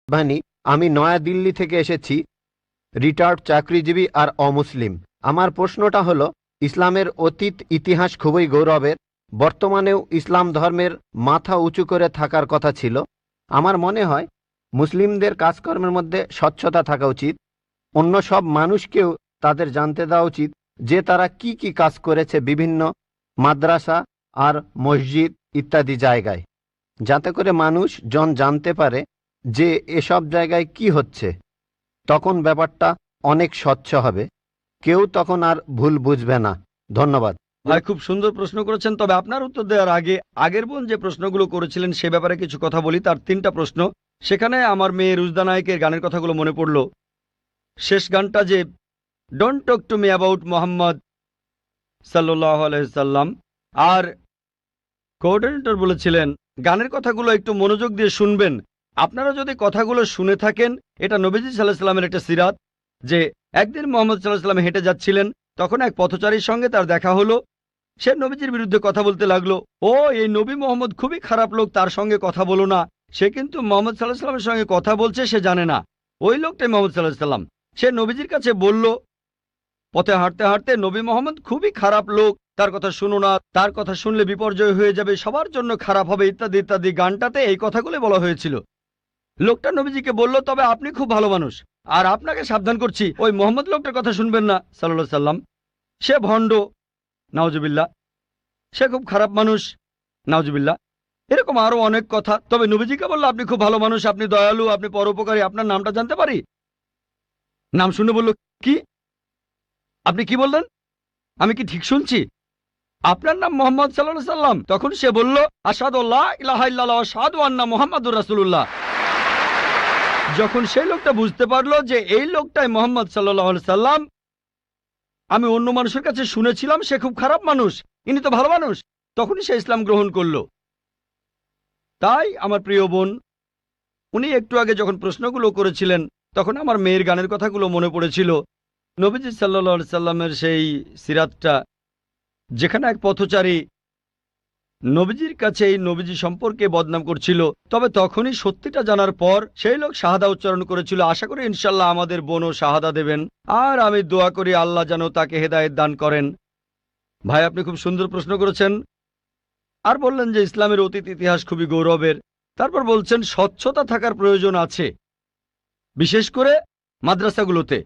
ভানি, আমি নয়াদিল্লি থেকে এসেছি, রিটায়ার্ড চাকরিজীবী আর অমুসলিম। আমার প্রশ্নটা হলো, ইসলামের অতীত ইতিহাস খুবই গৌরবের, বর্তমানেও ইসলাম ধর্মের মাথা উঁচু করে থাকার কথা ছিল। আমার মনে হয় মুসলিমদের কাজকর্মের মধ্যে স্বচ্ছতা থাকা উচিত। অন্য সব মানুষকেও তাদের জানতে দেওয়া উচিত যে তারা কি কি কাজ করেছে বিভিন্ন মাদ্রাসা আর মসজিদ ইত্যাদি জায়গায়, যাতে করে মানুষজন জানতে পারে যে এসব জায়গায় কি হচ্ছে। তখন ব্যাপারটা অনেক স্বচ্ছ হবে, কেউ তখন আর ভুল বুঝবে না। ধন্যবাদ ভাই, খুব সুন্দর প্রশ্ন করেছেন। তবে আপনার উত্তর দেওয়ার আগে আগের বোন যে প্রশ্নগুলো করেছিলেন সে ব্যাপারে কিছু কথা বলি। তার 3টা প্রশ্ন, সেখানে আমার মেয়ে রুজদা নায়কের গানের কথাগুলো মনে পড়ল। শেষ গানটা যে don't talk to me about Mohammad সাল্লাল্লাহু আলাইহি সাল্লাম, আর কোঅর্ডিনেটর বলেছিলেন গানের কথাগুলো একটু মনোযোগ দিয়ে শুনবেন। আপনারা যদি কথাগুলো শুনে থাকেন, এটা নবীজি সাল্লাল্লাহু আলাইহি সাল্লামের একটা সিরাত যে একদিন মোহাম্মদ সাল্লাল্লাহু আলাইহি সাল্লাম হেঁটে যাচ্ছিলেন, তখন এক পথচারীর সঙ্গে তার দেখা হলো। সে নবীজির বিরুদ্ধে কথা বলতে লাগলো, ও এই নবী মোহাম্মদ খুবই খারাপ লোক, তার সঙ্গে কথা বলো না। সে কিন্তু মোহাম্মদ সাল্লাল্লাহু আলাইহি সাল্লামের সঙ্গে কথা বলছে, সে জানে না। ওই লোকটাই মোহাম্মদ সাল্লাল্লাহু আলাইহি সাল্লাম। সে নবীজির কাছে বলল, পথে হাঁটতে হাঁটতে, নবী মোহাম্মদ খুবই খারাপ লোক, তার কথা শুনো না, তার কথা শুনলে বিপর্যয় হয়ে যাবে, সবার জন্য খারাপ হবে, ইত্যাদি ইত্যাদি। গানটাতে এই কথাগুলো বলা হয়েছিল। লোকটা নবীজিকে বলল, তবে আপনি খুব ভালো মানুষ, আর আপনাকে সাবধান করছি ওই মোহাম্মদ লোকটার কথা শুনবেন না সাল্লাল্লাহু আলাইহি সাল্লাম। সে ভণ্ড, নাউজুবিল্লাহ, সে খুব খারাপ মানুষ, নাউজুবিল্লাহ। এরকম আরো অনেক কথা। তবে নবীজিকে বলল, আপনি খুব ভালো মানুষ, আপনি দয়ালু, আপনি পরোপকারী, আপনার নামটা জানতে পারি? নাম শুনে বলল, কি? আপনি কি বললেন? আমি কি ঠিক শুনছি? আপনার নাম মোহাম্মদ সাল্লাল্লাহু আলাইহি সাল্লাম? তখন সে বলল, আশহাদু আল্লা ইলাহা ইল্লাল্লাহ ওয়া আশহাদু আন্না মুহাম্মাদুর রাসূলুল্লাহ। যখন সেই লোকটা বুঝতে পারলো যে এই লোকটাই মোহাম্মদ সাল্লাল্লাহু আলাইহি সাল্লাম, আমি অন্য মানুষের কাছে শুনেছিলাম সে খুব খারাপ মানুষ, ইনি তো ভালো মানুষ, তখনই সে ইসলাম গ্রহণ করলো। তাই আমার প্রিয় বোন, উনি একটু আগে যখন প্রশ্নগুলো করেছিলেন, তখন আমার মেয়ের গানের কথাগুলো মনে পড়েছিল। নবীজি সাল্লাল্লাহু আলাইহি সাল্লামের সেই সিরাতটা, যেখানে এক পথচারী নবীজির কাছে এই নবীজি সম্পর্কে বদনাম করছিল, তবে তখনই সত্যিটা জানার পর সেই লোক শাহাদা উচ্চারণ করেছিল। আশা করি ইনশাল্লাহ আমাদের বোনও শাহাদা দেবেন, আর আমি দোয়া করি আল্লাহ যেন তাকে হেদায়েত দান করেন। ভাই, আপনি খুব সুন্দর প্রশ্ন করেছেন। আর বললেন যে ইসলামের অতীত ইতিহাস খুবই গৌরবের। তারপর বলছেন স্বচ্ছতা থাকার প্রয়োজন আছে, বিশেষ করে মাদ্রাসাগুলোতে।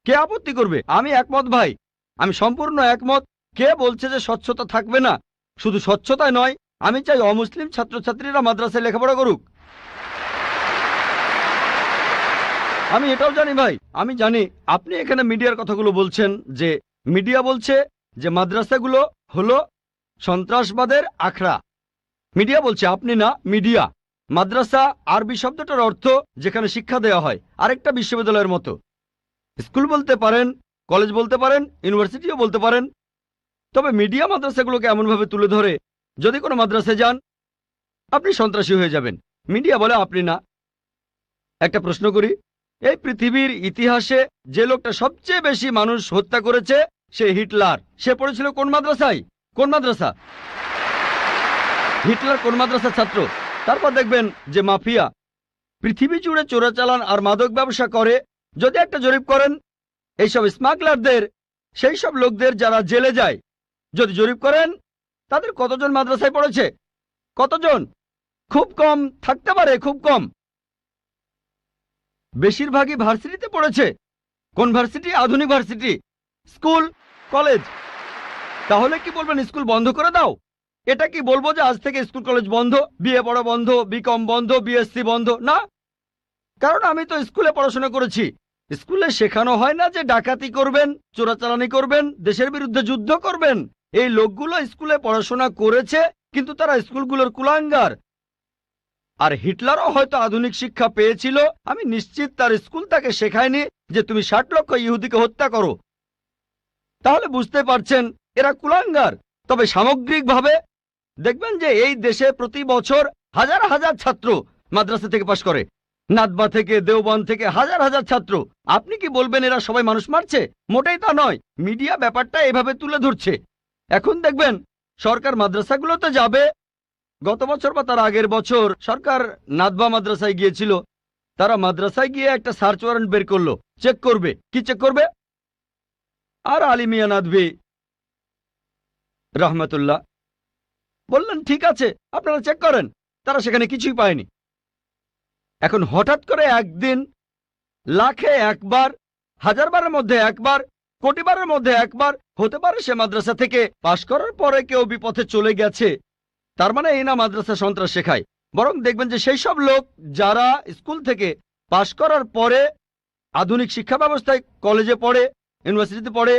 কে আপত্তি করবে? আমি একমত ভাই, আমি সম্পূর্ণ একমত। কে বলছে যে স্বচ্ছতা থাকবে না? শুধু স্বচ্ছতায় নয়, আমি চাই অমুসলিম ছাত্রছাত্রীরা মাদ্রাসায় লেখাপড়া করুক। আমি এটাও জানি ভাই, আমি জানি আপনি এখানে মিডিয়ার কথাগুলো বলছেন, যে মিডিয়া বলছে যে মাদ্রাসাগুলো হলো সন্ত্রাসবাদের আখড়া। মিডিয়া বলছে, আপনি না, মিডিয়া। মাদ্রাসা আরবি শব্দটার অর্থ যেখানে শিক্ষা দেওয়া হয়, আরেকটা বিশ্ববিদ্যালয়ের মতো। স্কুল বলতে পারেন, কলেজ বলতে পারেন, ইউনিভার্সিটিও বলতে পারেন। তবে মিডিয়া মাদ্রাসাগুলোকে এমনভাবে তুলে ধরে, যদি কোনো মাদ্রাসায় যান আপনি সন্ত্রাসী হয়ে যাবেন। মিডিয়া বলে আপনি না। একটা প্রশ্ন করি, এই পৃথিবীর ইতিহাসে যে লোকটা সবচেয়ে বেশি মানুষ হত্যা করেছে সে হিটলার। সে পড়েছিল কোন মাদ্রাসায়? কোন মাদ্রাসা? হিটলার কোন মাদ্রাসার ছাত্র? তারপর দেখবেন যে মাফিয়া পৃথিবী জুড়ে চোরাচালান আর মাদক ব্যবসা করে। যদি একটা জরিপ করেন এইসব স্মাগলারদের, সেই সব লোকদের যারা জেলে যায়, যদি জরিপ করেন তাদের কতজন মাদ্রাসায় পড়েছে? কতজন? খুব কম থাকতে পারে, খুব কম। বেশিরভাগই ভার্সিটিতে পড়েছে। কোন ভার্সিটি? আধুনিক ভার্সিটি, স্কুল, কলেজ। তাহলে কি বলবেন স্কুল বন্ধ করে দাও? এটা কি বলবো যে আজ থেকে স্কুল কলেজ বন্ধ, বিএ পড়া বন্ধ, বিকম বন্ধ, বিএসসি বন্ধ? না, কারণ আমি তো স্কুলে পড়াশোনা করেছি। স্কুলে শেখানো হয় না যে ডাকাতি করবেন, চোরাচালানি করবেন, দেশের বিরুদ্ধে যুদ্ধ করবেন। এই লোকগুলো স্কুলে পড়াশোনা করেছে, কিন্তু তারা স্কুলগুলোর কুলাঙ্গার। আর হিটলারও হয়তো আধুনিক শিক্ষা পেয়েছিল, আমি নিশ্চিত তার স্কুল তাকে শেখায়নি যে তুমি 60 লক্ষ ইহুদিকে হত্যা করো। তাহলে বুঝতে পারছেন এরা কুলাঙ্গার। তবে সামগ্রিকভাবে দেখবেন যে এই দেশে প্রতি বছর হাজার হাজার ছাত্র মাদ্রাসা থেকে পাশ করে, নাদবা থেকে, দেওবন্দ থেকে হাজার হাজার ছাত্র। আপনি কি বলবেন এরা সবাই মানুষ মারছে? মোটেই তা নয়। মিডিয়া ব্যাপারটা এভাবে তুলে ধরছে। এখন দেখবেন সরকার মাদ্রাসাগুলোতে যাবে। গত বছর বা তার আগের বছর সরকার নাদবা মাদ্রাসায় গিয়েছিল, তারা মাদ্রাসায় গিয়ে একটা সার্চ ওয়ারেন্ট বের করলো, চেক করবে। কি চেক করবে? আর আলী মিয়া নাদভী রহমতুল্লাহ বললেন ঠিক আছে, আপনারা চেক করেন। তারা সেখানে কিছুই পায়নি। এখন হঠাৎ করে একদিন লাখে একবার, হাজারবারের মধ্যে একবার, কোটিবারের মধ্যে একবার হতে পারে সে মাদ্রাসা থেকে পাশ করার পরে কেউ বিপথে চলে গেছে। তার মানে এই না মাদ্রাসা সন্ত্রাস শেখায়। বরং দেখবেন যে সেই সব লোক যারা স্কুল থেকে পাশ করার পরে আধুনিক শিক্ষা ব্যবস্থায় কলেজে পড়ে, ইউনিভার্সিটিতে পড়ে,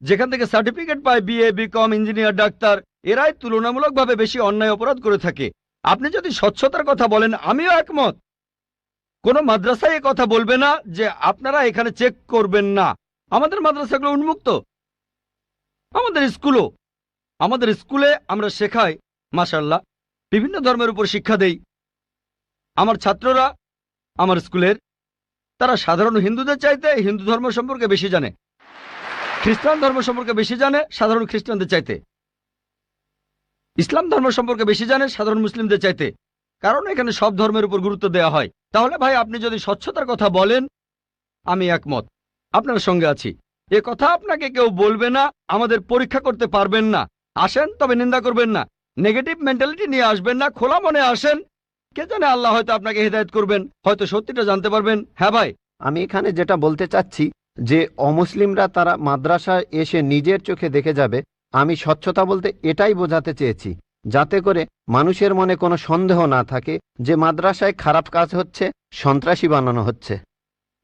যেখান থেকে সার্টিফিকেট পায় বিএ, বিকম, ইঞ্জিনিয়ার, ডাক্তার, এরাই তুলনামূলকভাবে বেশি অন্যায় অপরাধ করে থাকে। আপনি যদি স্বচ্ছতার কথা বলেন, আমিও একমত। কোন মাদ্রাসায় কথা বলবে না যে আপনারা এখানে চেক করবেন না। আমাদের মাদ্রাসাগুলো উন্মুক্ত, আমাদের স্কুলে আমরা শেখাই মাশাআল্লাহ, বিভিন্ন ধর্মের উপর শিক্ষা দেই। আমার ছাত্ররা আমার স্কুলের, তারা সাধারণ হিন্দুদের চাইতে হিন্দু ধর্ম সম্পর্কে বেশি জানে, খ্রিস্টান ধর্ম সম্পর্কে বেশি জানে সাধারণ খ্রিস্টানদের চাইতে, ইসলাম ধর্ম সম্পর্কে বেশি জানে সাধারণ মুসলিমদের চাইতে। কারণ এখানে সব ধর্মের উপর গুরুত্ব দেওয়া হয়। তাহলে ভাই আপনি যদি স্বচ্ছতার কথা বলেন, আমি একমত, আপনার সঙ্গে আছি। এ কথা আপনাকে কেউ বলবে না, আমাদের পরীক্ষা করতে পারবেন না। আসেন, তবে নিন্দা করবেন না, নেগেটিভ মেন্টালিটি নিয়ে আসবেন না, খোলা মনে আসেন। কে জানে আল্লাহ হয়তো আপনাকে হেদায়েত করবেন, হয়তো সত্যিটা জানতে পারবেন। হ্যাঁ ভাই, আমি এখানে যেটা বলতে চাচ্ছি যে অমুসলিমরা তারা মাদ্রাসায় এসে নিজের চোখে দেখে যাবে। আমি স্বচ্ছতা বলতে এটাই বোঝাতে চেয়েছি, যাতে করে মানুষের মনে কোনো সন্দেহ না থাকে যে মাদ্রাসায় খারাপ কাজ হচ্ছে, সন্ত্রাসী বানানো হচ্ছে।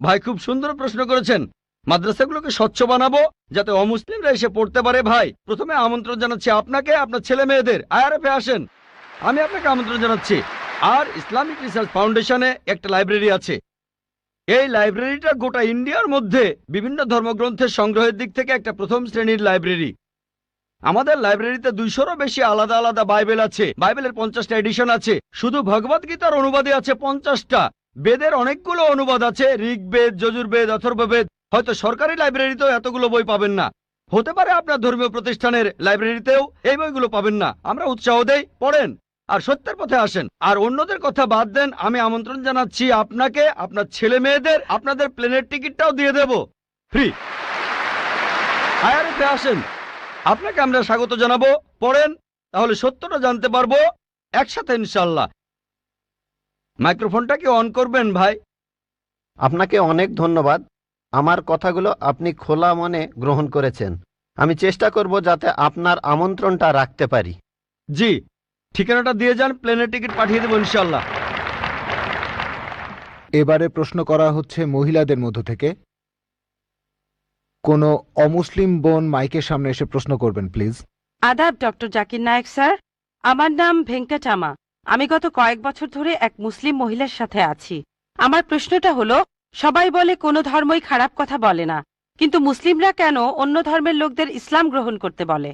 ভাই খুব সুন্দর প্রশ্ন করেছেন। মাদ্রাসাগুলোকে স্বচ্ছ বানাবো যাতে অমুসলিমরা এসে পড়তে পারে। ভাই প্রথমে আমন্ত্রণ জানাচ্ছি আপনাকে, আপনার ছেলে মেয়েদের আইআরএফে আসেন, আমি আপনাকে আমন্ত্রণ জানাচ্ছি। আর ইসলামিক রিসার্চ ফাউন্ডেশনে একটা লাইব্রেরি আছে। এই লাইব্রেরিটা গোটা ইন্ডিয়ার মধ্যে বিভিন্ন ধর্মগ্রন্থের সংগ্রহের দিক থেকে একটা প্রথম শ্রেণীর লাইব্রেরি। আমাদের লাইব্রেরিতে 200-রও বেশি আলাদা আলাদা বাইবেল আছে। বাইবেলের 50টা এডিশন আছে। শুধু ভগবদ গীতার অনুবাদে আছে 50টা। বেদের অনেকগুলো অনুবাদ আছে, ঋগ্বেদ, যজুর্বেদ, অথর্ববেদ। হয়তো সরকারি লাইব্রেরিতেও এতগুলো বই পাবেন না, হতে পারে আপনার ধর্মীয় প্রতিষ্ঠানের লাইব্রেরিতেও এই বইগুলো পাবেন না। আমরা উৎসাহ দেই, পড়েন আর সত্যের পথে আসেন। আর অন্যদের কথা বাদ দেন, আমি আমন্ত্রণ জানাচ্ছি আপনাকে, আপনার ছেলে মেয়েদের, আপনাদের প্লেনের টিকিটটাও দিয়ে দেব ফ্রি। আইআরএফে আসেন, আপনাকে আমরা স্বাগত জানাবো। পড়েন, তাহলে সত্যটা জানতে পারবো একসাথে ইনশাল্লাহ। মাইক্রোফোনটাকে অন করবেন ভাই। আপনাকে অনেক ধন্যবাদ। আমার কথাগুলো আপনি খোলা মনে গ্রহণ করেছেন। আমি চেষ্টা করব যাতে আপনার আমন্ত্রণটা রাখতে পারি। জি, ঠিকানাটা দিয়ে যান, প্লেনের টিকিট পাঠিয়ে দেবো ইনশাল্লাহ। এবারে প্রশ্ন করা হচ্ছে মহিলাদের মধ্য থেকে। কোনো অমুসলিম বোন মাইকের সামনে এসে প্রশ্ন করবেন প্লিজ। আদাব ডক্টর জাকির নায়েক স্যার, আমার নাম ভেঙ্কটামা। আমি গত কয়েক বছর ধরে এক মুসলিম মহিলার সাথে আছি। আমার প্রশ্নটা হলো, সবাই বলে কোনো ধর্মই খারাপ কথা বলে না, কিন্তু মুসলিমরা কেন অন্য ধর্মের লোকদের ইসলাম গ্রহণ করতে বলে?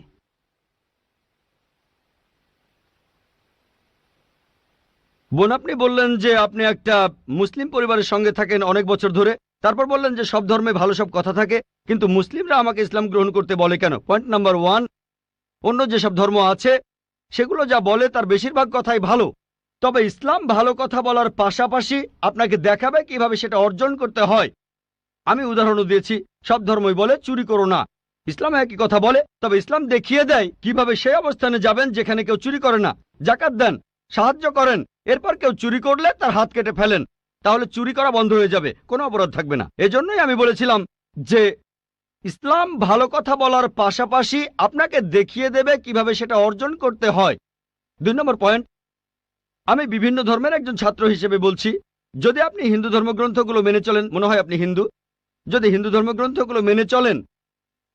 বোন, আপনি বললেন যে আপনি একটা মুসলিম পরিবারের সঙ্গে থাকেন অনেক বছর ধরে। তারপর বললেন যে সব ধর্মে ভালো সব কথা থাকে, কিন্তু মুসলিমরা আমাকে ইসলাম গ্রহণ করতে বলে কেন? পয়েন্ট নাম্বার 1, অন্য যেসব ধর্ম আছে সেগুলো যা বলে তার বেশিরভাগ কথাই ভালো, তবে ইসলাম ভালো কথা বলার পাশাপাশি আপনাকে দেখাবে কিভাবে সেটা অর্জন করতে হয়। আমি উদাহরণও দিয়েছি। সব ধর্মই বলে চুরি করো না, ইসলাম একই কথা বলে, তবে ইসলাম দেখিয়ে দেয় কিভাবে সেই অবস্থানে যাবেন যেখানে কেউ চুরি করে না। যাকাত দেন, সাহায্য করেন, এরপর কেউ চুরি করলে তার হাত কেটে ফেলেন, তাহলে চুরি করা বন্ধ হয়ে যাবে, কোনো অপরাধ থাকবে না। এজন্যই আমি বলেছিলাম যে ইসলাম ভালো কথা বলার পাশাপাশি আপনাকে দেখিয়ে দেবে কিভাবে সেটা অর্জন করতে হয়। 2 নম্বর পয়েন্ট, আমি বিভিন্ন ধর্মের একজন ছাত্র হিসেবে বলছি, যদি আপনি হিন্দু ধর্মগ্রন্থগুলো মেনে চলেন, মনে হয় আপনি হিন্দু, যদি হিন্দু ধর্মগ্রন্থগুলো মেনে চলেন,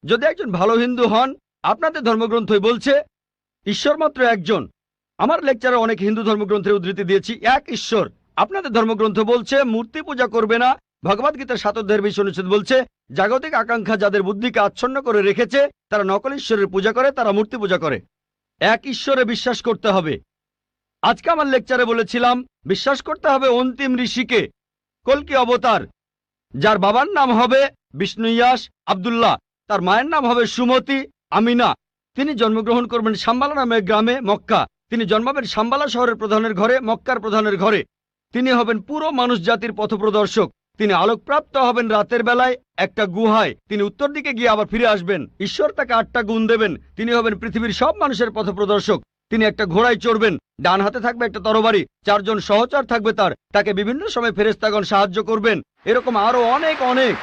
যদি একজন ভালো হিন্দু হন, আপনাদের ধর্মগ্রন্থই বলছে ঈশ্বর মাত্র একজন। আমার লেকচারে অনেক হিন্দু ধর্মগ্রন্থের উদ্ধৃতি দিয়েছি, এক ঈশ্বর। আপনাদের ধর্মগ্রন্থ বলছে মূর্তি পূজা করবে না। ভগবদ গীতার 7 অধ্যায়ের 20 অনুচ্ছেদ বলছে জাগতিক আকাঙ্ক্ষা যাদের বুদ্ধিকে আচ্ছন্ন করে রেখেছে তারা নকল ঈশ্বরের পূজা করে, তারা মূর্তি পূজা করে। এক ঈশ্বরে বিশ্বাস করতে হবে। আজকে আমার লেকচারে বলেছিলাম বিশ্বাস করতে হবে অন্তিম ঋষিকে, কল্কি অবতার, যার বাবার নাম হবে বিষ্ণুইয়াস আব্দুল্লাহ, তার মায়ের নাম হবে সুমতি আমিনা। তিনি জন্মগ্রহণ করবেন শাম্বালা নামের গ্রামে মক্কা। তিনি জন্মাবেন শাম্বালা শহরের প্রধানের ঘরে, মক্কার প্রধানের ঘরে। তিনি হবেন পুরো মানুষ জাতির পথপ্রদর্শক। তিনি আলোকপ্রাপ্ত হবেন রাতের বেলায় একটা গুহায়, তিনি উত্তর দিকে গিয়ে আবার ফিরে আসবেন। ঈশ্বর তাকে 8টা গুণ দেবেন। তিনি হবেন পৃথিবীর সব মানুষের পথপ্রদর্শক। তিনি একটা ঘোড়ায় চড়বেন, ডান হাতে থাকবে একটা তরবারি, 4 জন সহচর থাকবে তাকে বিভিন্ন সময় ফেরেশতাগণ সাহায্য করবেন। এরকম আরো অনেক অনেক।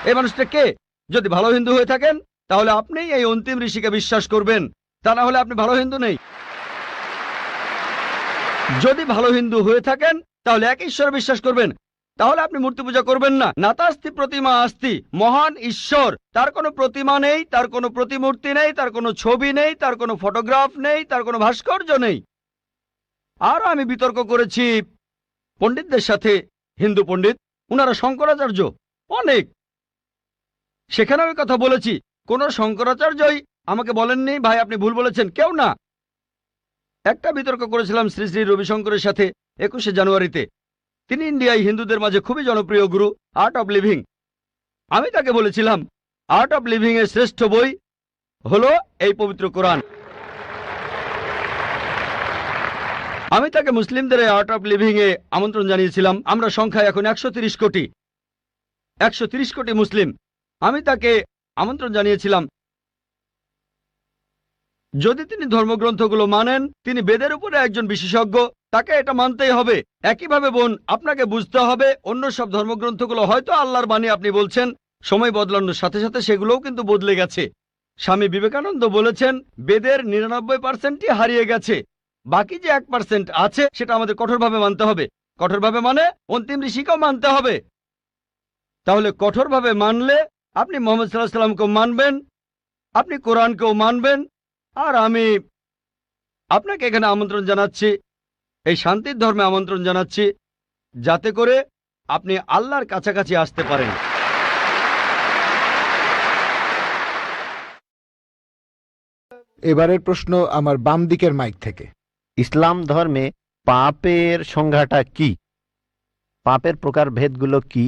এই মানুষটা কে? যদি ভালো হিন্দু হয়ে থাকেন তাহলে আপনি এই অন্তিম ঋষিকে বিশ্বাস করবেন, তা না হলে আপনি ভালো হিন্দু নেই। যদি ভালো হিন্দু হয়ে থাকেন তাহলে এক ঈশ্বরে বিশ্বাস করবেন, তাহলে আপনি মূর্তি পূজা করবেন না। নাতাস্তি প্রতিমা আস্তি, মহান ঈশ্বর, তার কোনো প্রতিমা নেই, তার কোনো প্রতিমূর্তি নেই, তার কোনো ছবি নেই, তার কোনো ফটোগ্রাফ নেই, তার কোনো ভাস্কর্য নেই। আর আমি বিতর্ক করেছি পণ্ডিতদের সাথে, হিন্দু পণ্ডিত, উনারা শঙ্করাচার্য অনেক, সেখানে আমি কথা বলেছি। কোন শঙ্করাচার্যই আমাকে বলেননি ভাই আপনি ভুল বলেছেন, কেউ না। একটা বিতর্ক করেছিলাম শ্রী শ্রী রবিশঙ্করের সাথে 21শে জানুয়ারিতে। তিনি ইন্ডিয়ায় হিন্দুদের মাঝে খুবই জনপ্রিয় গুরু, আর্ট অব লিভিং। আমি তাকে বলেছিলাম আর্ট অব লিভিং এর শ্রেষ্ঠ বই হলো এই পবিত্র কোরআন। আমি তাকে মুসলিমদের এই আর্ট অব লিভিং এ আমন্ত্রণ জানিয়েছিলাম। আমরা সংখ্যায় এখন 130 কোটি, 130 কোটি মুসলিম। আমি তাকে আমন্ত্রণ জানিয়েছিলাম, যদি তিনি ধর্মগ্রন্থগুলো মানেন, তিনি বেদের উপরে একজন বিশেষজ্ঞ, তাকে এটা মানতেই হবে। একইভাবে বোন, আপনাকে বুঝতে হবে অন্য সব ধর্মগ্রন্থগুলো হয়তো আল্লাহর বাণী আপনি বলছেন, সময় বদলানোর সাথে সাথে সেগুলোও কিন্তু বদলে গেছে। স্বামী বিবেকানন্দ বলেছেন বেদের 99%ই হারিয়ে গেছে, বাকি যে 1% আছে সেটা আমাদের কঠোরভাবে মানতে হবে। কঠোরভাবে মানে অন্তিম ঋষিকেও মানতে হবে। তাহলে কঠোরভাবে মানলে আপনি মুহাম্মদ সাল্লাল্লাহু আলাইহি সাল্লামকেও মানবেন, আপনি কোরআনকেও মানবেন। আর আমি আপনাকে এখানে আমন্ত্রণ জানাচ্ছি, এই শান্তির ধর্মে আমন্ত্রণ জানাচ্ছি, যাতে করে আপনি আল্লাহর কাছাকাছি আসতে পারেন। এবারের প্রশ্ন আমার বাম দিকের মাইক থেকে। ইসলাম ধর্মে পাপের সংজ্ঞাটা কি? পাপের প্রকারভেদগুলো কি?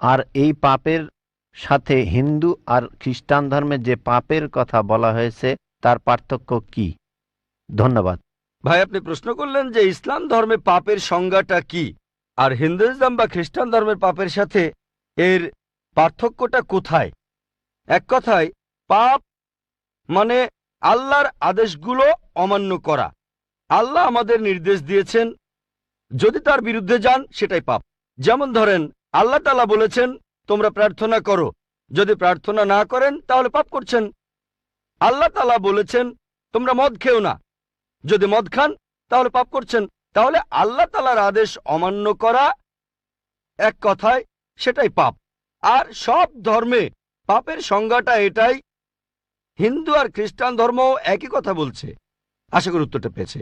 আর এই পাপের সাথে হিন্দু আর খ্রিস্টান ধর্মে যে পাপের কথা বলা হয়েছে তার পার্থক্য কি? ধন্যবাদ। ভাই আপনি প্রশ্ন করলেন যে ইসলাম ধর্মে পাপের সংজ্ঞাটা কি, আর হিন্দুইজম বা খ্রিস্টান ধর্মের পাপের সাথে এর পার্থক্যটা কোথায়। এক কথায় পাপ মানে আল্লাহর আদেশগুলো অমান্য করা। আল্লাহ আমাদের নির্দেশ দিয়েছেন, যদি তার বিরুদ্ধে যান সেটাই পাপ। যেমন ধরেন আল্লাহ তাআলা বলেছেন তোমরা প্রার্থনা করো, যদি প্রার্থনা না করেন তাহলে পাপ করছেন। আল্লাহ তাআলা বলেছেন তোমরা মদ খেও না, যদি মদ খান তাহলে পাপ করছেন। তাহলে আল্লাহ তাআলার আদেশ অমান্য করা এক কথায় সেটাই পাপ। আর সব ধর্মে পাপের সংজ্ঞাটা এটাই। হিন্দু আর খ্রিস্টান ধর্ম একই কথা বলছে। আশা করি উত্তরটা পেয়েছে।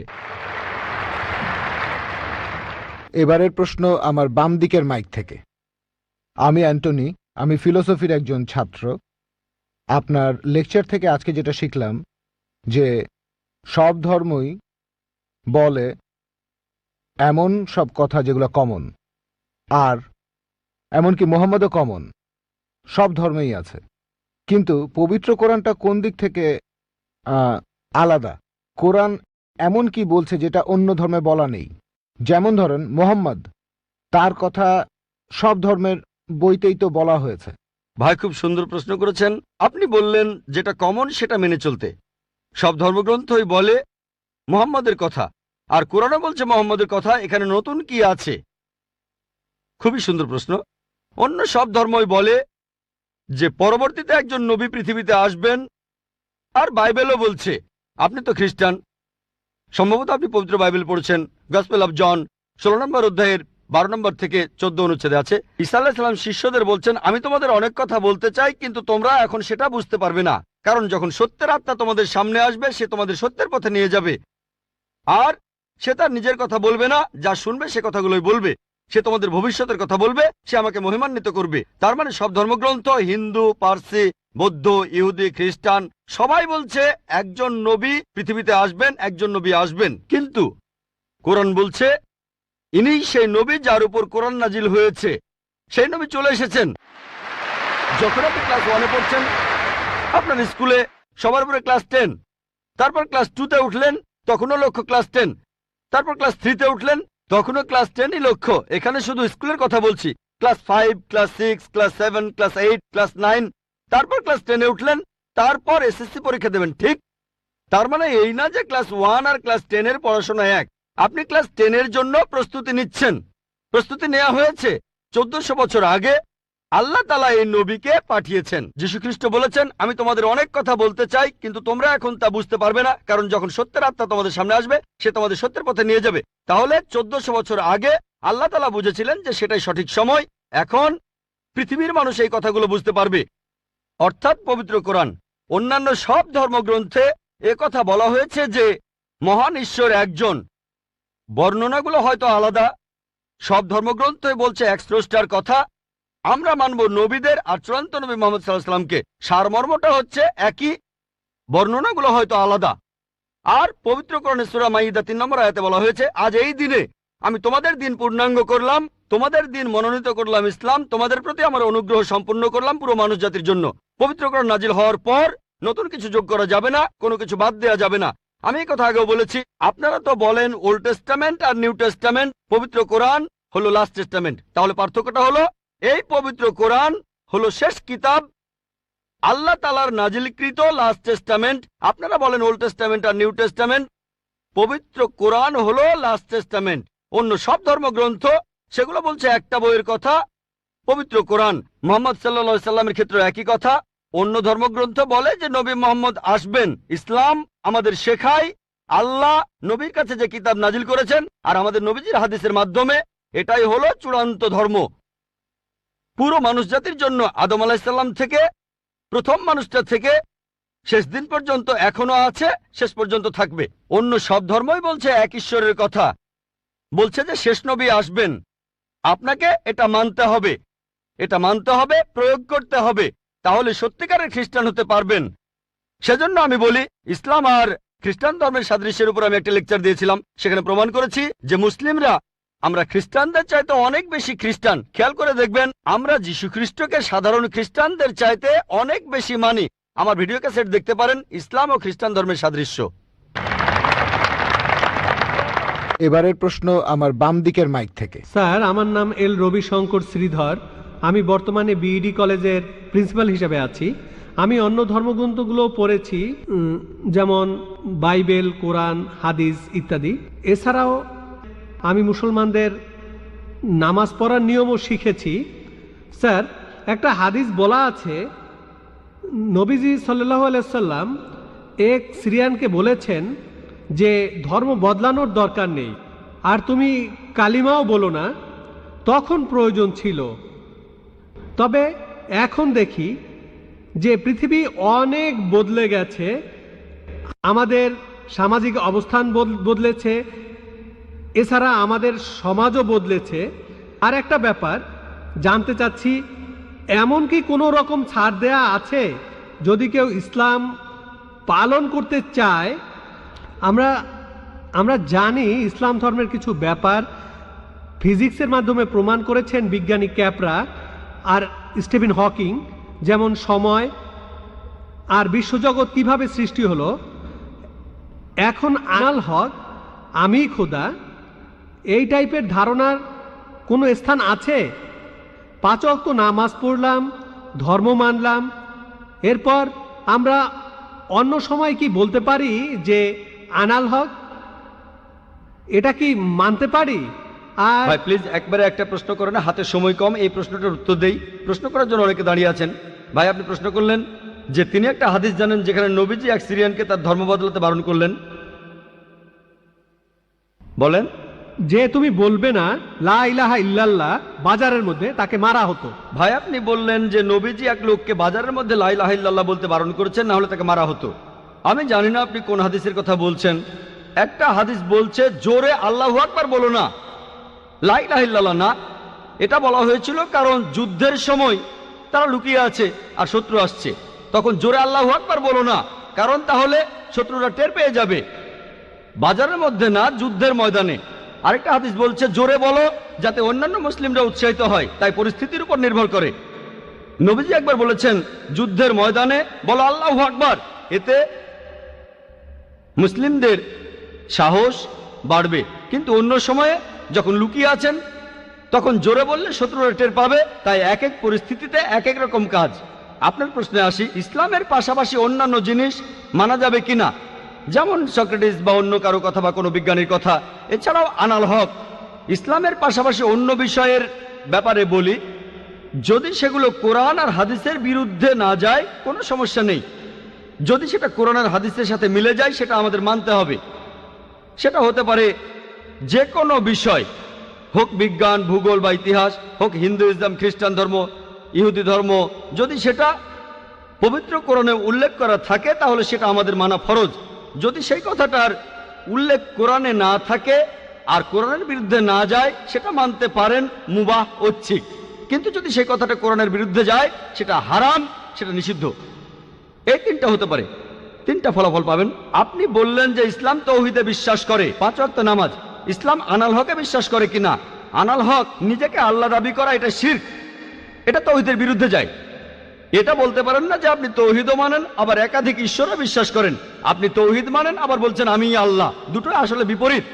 এবারের প্রশ্ন আমার বাম দিকের মাইক থেকে। আমি অ্যান্টনি, আমি ফিলোসফির একজন ছাত্র। আপনার লেকচার থেকে আজকে যেটা শিখলাম যে সব ধর্মই বলে এমন সব কথা যেগুলো কমন, আর এমনকি মোহাম্মদও কমন, সব ধর্মেই আছে। কিন্তু পবিত্র কোরআনটা কোন দিক থেকে আলাদা? কোরআন এমন কি বলছে যেটা অন্য ধর্মে বলা নেই? যেমন ধরেন মোহাম্মদ, তার কথা সব ধর্মের বইতেই তো বলা হয়েছে। ভাই খুব সুন্দর প্রশ্ন করেছেন। আপনি বললেন যেটা কমন সেটা মেনে চলতে। সব ধর্মগ্রন্থই বলে মুহাম্মদের কথা, আর কোরআনও বলছে মুহাম্মদের কথা। এখানে নতুন কি আছে? খুবই সুন্দর প্রশ্ন। অন্য সব ধর্মই বলে যে পরবর্তীতে একজন নবী পৃথিবীতে আসবেন, আর বাইবেলও বলছে। আপনি তো খ্রিস্টান, সম্ভবত আপনি পবিত্র বাইবেল পড়ছেন। গসপেল অফ জন 16 নম্বর অধ্যায়ের 12 নম্বর থেকে 14 অনুচ্ছেদে আছে, ঈসা আলাইহিস সালাম শিষ্যদের বলছেন আমি তোমাদের অনেক কথা বলতে চাই, কিন্তু তোমরা এখন সেটা বুঝতে পারবে না, কারণ যখন সত্যের আত্মা তোমাদের সামনে আসবে সে তোমাদের সত্যের পথে নিয়ে যাবে। আর সে তার নিজের কথা বলবে না, যা শুনবে সে কথাগুলোই বলবে। সে তোমাদের ভবিষ্যতের কথা বলবে, সে আমাকে মহিমান্বিত করবে। তার মানে সব ধর্মগ্রন্থ, হিন্দু, পার্সি, বৌদ্ধ, ইহুদি, খ্রিস্টান সবাই বলছে একজন নবী পৃথিবীতে আসবেন, একজন নবী আসবেন। কিন্তু কোরআন বলছে ইনিই সেই নবী যার উপর কোরআন নাজিল হয়েছে। সেই নবী চলে এসেছেন। যখন আপনি ক্লাস 1-এ পড়ছেন, আপনার স্কুলে সবার উপরে ক্লাস 10, তারপর ক্লাস 2-তে উঠলেন, তখনও লক্ষ্য ক্লাস 10, তারপর ক্লাস 3-তে উঠলেন, তখনও ক্লাস 10ই লক্ষ্য। এখানে শুধু স্কুলের কথা বলছি। Class 5, class 6, class 7, class 8, class 9, তারপর ক্লাস 10-এ উঠলেন, তারপর এসএসসি পরীক্ষা দেবেন, ঠিক? তার মানে এই না যে ক্লাস 1 আর ক্লাস 10-এর পড়াশোনা এক। আপনি ক্লাস 10-এর জন্য প্রস্তুতি নিচ্ছেন। প্রস্তুতি নেওয়া হয়েছে 1400 বছর আগে। আল্লাহ তাআলা এই নবীকে পাঠিয়েছেন। যীশু খ্রিস্ট বলেছেন, আমি তোমাদের অনেক কথা বলতে চাই, কিন্তু তোমরা এখন তা বুঝতে পারবে না, কারণ যখন সত্যের আত্মা তোমাদের সামনে আসবে সে তোমাদের সত্যের পথে নিয়ে যাবে। তাহলে 1400 বছর আগে আল্লাহ তাআলা বুঝেছিলেন যে সেটাই সঠিক সময়। এখন পৃথিবীর মানুষ এই কথাগুলো বুঝতে পারবে, অর্থাৎ পবিত্র কোরআন। অন্যান্য সব ধর্মগ্রন্থে কথা বলা হয়েছে যে মহান ঈশ্বর একজন। বর্ণনাগুলো হয়তো আলাদা। সব ধর্মগ্রন্থই বলছে এক স্রষ্টার কথা। আমরা মানব নবীদের আর চূড়ান্ত নবী মুহাম্মদ সাল্লাল্লাহু আলাইহি ওয়াসাল্লামকে। সারমর্মটা হচ্ছে একই, বর্ণনাগুলো হয়তো আলাদা। আর পবিত্র কোরআনে সূরা মাইদা 3 নম্বর আয়াতে বলা হয়েছে, আজ এই দিনে আমি তোমাদের দিন পূর্ণাঙ্গ করলাম, তোমাদের দিন মনোনীত করলাম ইসলাম, তোমাদের প্রতি আমার অনুগ্রহ সম্পূর্ণ করলাম পুরো মানুষ জাতির জন্য। পবিত্র কোরআন নাজিল হওয়ার পর নতুন কিছু যোগ করা যাবে না, কোনো কিছু বাদ দেওয়া যাবে না। আমি এই কথা আগেও বলেছি। আপনারা তো বলেন ওল্ড টেস্টামেন্ট আর নিউ টেস্টামেন্ট, পবিত্র কোরআন হলো লাস্ট টেস্টামেন্ট। তাহলে পার্থক্যটা হলো এই পবিত্র কোরআন হলো শেষ কিতাব, আল্লাহ তাআলার নাজিলকৃত লাস্ট টেস্টামেন্ট। আপনারা বলেন ওল্ড টেস্টামেন্ট আর নিউ টেস্টামেন্ট। পবিত্র কোরআন হলো লাস্ট টেস্টামেন্ট। অন্য সব ধর্মগ্রন্থ সেগুলো বলছে একটা বইয়ের কথা। পবিত্র কোরআন মুহাম্মদ সাল্লাল্লাহু আলাইহি সাল্লামের ক্ষেত্রে একই কথা। অন্য ধর্মগ্রন্থ বলে যে নবী মুহাম্মদ আসবেন। ইসলাম আমাদের শেখায় আল্লাহ নবীর কাছে যে কিতাব নাজিল করেছেন আর আমাদের নবীজির হাদিসের মাধ্যমে, এটাই হলো চূড়ান্ত ধর্ম পুরো মানুষ জাতির জন্য। আদম আলাইহিস সালাম থেকে প্রথম মানুষটা থেকে শেষ দিন পর্যন্ত এখনো আছে, শেষ পর্যন্ত থাকবে। অন্য সব ধর্মই বলছে এক ঈশ্বরের কথা, বলছে যে শেষ নবী আসবেন। আপনাকে এটা মানতে হবে, এটা মানতে হবে, প্রয়োগ করতে হবে, তাহলে সত্যিকারের খ্রিস্টান হতে পারবেন। সেজন্য আমি বলি, ইসলাম আর খ্রিস্টান ধর্মের সাদৃশ্যের উপর আমি একটা লেকচার দিয়েছিলাম। সেখানে প্রমাণ করেছি যে মুসলিমরা আমরা খ্রিস্টানদের চাইতে অনেক বেশি খ্রিস্টান। খেয়াল করে দেখবেন, আমরা যীশু খ্রিস্টকে সাধারণ খ্রিস্টানদের চাইতে অনেক বেশি মানি। আমার ভিডিও ক্যাসেট দেখতে পারেন, ইসলাম ও খ্রিস্টান ধর্মের সাদৃশ্য। এবারের প্রশ্ন আমার বাম দিকের মাইক থেকে। স্যার, আমার নাম এল রবিশঙ্কর শ্রীধর। আমি বর্তমানে বিইডি কলেজের প্রিন্সিপাল হিসেবে আছি। আমি অন্য ধর্মগ্রন্থগুলো পড়েছি, যেমন বাইবেল, কোরআন, হাদিস ইত্যাদি। এছাড়াও আমি মুসলমানদের নামাজ পড়ার নিয়মও শিখেছি। স্যার, একটা হাদিস বলা আছে, নবীজি সাল্লাল্লাহু আলাইহি সাল্লাম এক সিরিয়ানকে বলেছেন যে ধর্ম বদলানোর দরকার নেই, আর তুমি কালিমাও বলো না, তখন প্রয়োজন ছিল। তবে এখন দেখি যে পৃথিবী অনেক বদলে গেছে, আমাদের সামাজিক অবস্থান বদলেছে, এছাড়া আমাদের সমাজও বদলেছে। আর একটা ব্যাপার জানতে চাচ্ছি, এমন কি কোনো রকম ছাড় দেয়া আছে যদি কেউ ইসলাম পালন করতে চায়? আমরা জানি ইসলাম ধর্মের কিছু ব্যাপার ফিজিক্সের মাধ্যমে প্রমাণ করেছেন বিজ্ঞানী ক্যাপরা আর স্টিফেন হকিং, যেমন সময় আর বিশ্বজগৎ কিভাবে সৃষ্টি হলো। এখন আনাল হক, আমি খোদা, এই টাইপের ধারণার কোনো স্থান আছে? 5 ওয়াক্ত নামাজ পড়লাম, ধর্ম মানলাম, এরপর আমরা অন্য সময় কি বলতে পারি যে আনাল হক? এটা কি মানতে পারি? আর ভাই প্লিজ একবারে একটা প্রশ্ন করেন, হাতে সময় কম, এই প্রশ্নটার উত্তর দেই। প্রশ্ন করার জন্য অনেকে দাঁড়িয়ে আছেন। ভাই আপনি প্রশ্ন করলেন যে তিনি একটা হাদিস জানেন যেখানে নবীজি এক সিরিয়ানকে তার ধর্ম বদলাতে বারণ করলেন। বলেন। যে তুমি বলবে না লা ইলাহা ইল্লাল্লাহ, বাজারের মধ্যে তাকে মারা হতো। ভাই আপনি বললেন যে নবীজি এক লোককে বাজারের মধ্যে লা ইলাহা ইল্লাল্লাহ বলতে বারণ করেছেন, না হলে তাকে মারা হতো। আমি জানি না আপনি কোন হাদিসের কথা বলছেন। একটা হাদিস বলছে জোরে আল্লাহু আকবার বলো না, লা ইলাহা ইল্লাল্লাহ না। এটা বলা হয়েছিল কারণ যুদ্ধের সময় তারা লুকিয়ে আছে আর শত্রু আসছে, তখন জোরে আল্লাহু আকবার বলো না, কারণ তাহলে শত্রুরা টের পেয়ে যাবে। বাজারের মধ্যে না, যুদ্ধের ময়দানে। আরেকটা হাদিস বলছে জোরে বলো যাতে অন্যান্য মুসলিমরা উৎসাহিত হয়, তাই পরিস্থিতির উপর নির্ভর করে। নবীজি একবার বলেছেন যুদ্ধের ময়দানে বলো আল্লাহু আকবার, এতে মুসলিমদের সাহস বাড়বে। কিন্তু অন্য সময়ে যখন লুকিয়ে আছেন তখন জোরে বললে শত্রুরা টের পাবে। তাই এক এক পরিস্থিতিতে এক এক রকম কাজ। আপনার প্রশ্নে আসি, ইসলামের পাশাপাশি অন্যান্য জিনিস মানা যাবে কিনা, যেমন সক্রেটিস বা অন্য কারো কথা বা কোনো বিজ্ঞানীর কথা, এছাড়াও আনাল হক। ইসলামের পাশাপাশি অন্য বিষয়ের ব্যাপারে বলি, যদি সেগুলো কোরআন আর হাদিসের বিরুদ্ধে না যায় কোনো সমস্যা নেই। যদি সেটা কোরআন আর হাদিসের সাথে মিলে যায় সেটা আমাদের মানতে হবে। সেটা হতে পারে যে কোনো বিষয়, হোক বিজ্ঞান, ভূগোল বা ইতিহাস, হোক হিন্দু, ইসলাম, খ্রিস্টান ধর্ম, ইহুদি ধর্ম। যদি সেটা পবিত্র কোরআনে উল্লেখ করা থাকে তাহলে সেটা আমাদের মানা ফরজ। যদি সেই কথাটার উল্লেখ কোরআনে না থাকে আর কোরআনের বিরুদ্ধে না যায় সেটা মানতে পারেন, মুবাহ, ঐচ্ছিক। কিন্তু যদি সেই কথাটা কোরআনের বিরুদ্ধে যায় সেটা হারাম, সেটা নিষিদ্ধ। এই তিনটা হতে পারে, তিনটা ফলাফল পাবেন। আপনি বললেন যে ইসলাম তৌহিদে বিশ্বাস করে, 5 ওয়াক্ত নামাজ। ইসলাম আনাল হকে বিশ্বাস করে কিনা? আনাল হক নিজেকে আল্লাহ দাবি করা, এটা শিরক, এটা তৌহিদের বিরুদ্ধে যায়। এটা বলতে পারেন না যে আপনি তৌহিদও মানেন আবার একাধিক ঈশ্বরও বিশ্বাস করেন। আপনি তৌহিদ মানেন আবার বলছেন আমি আল্লাহ, দুটো আসলে বিপরীত।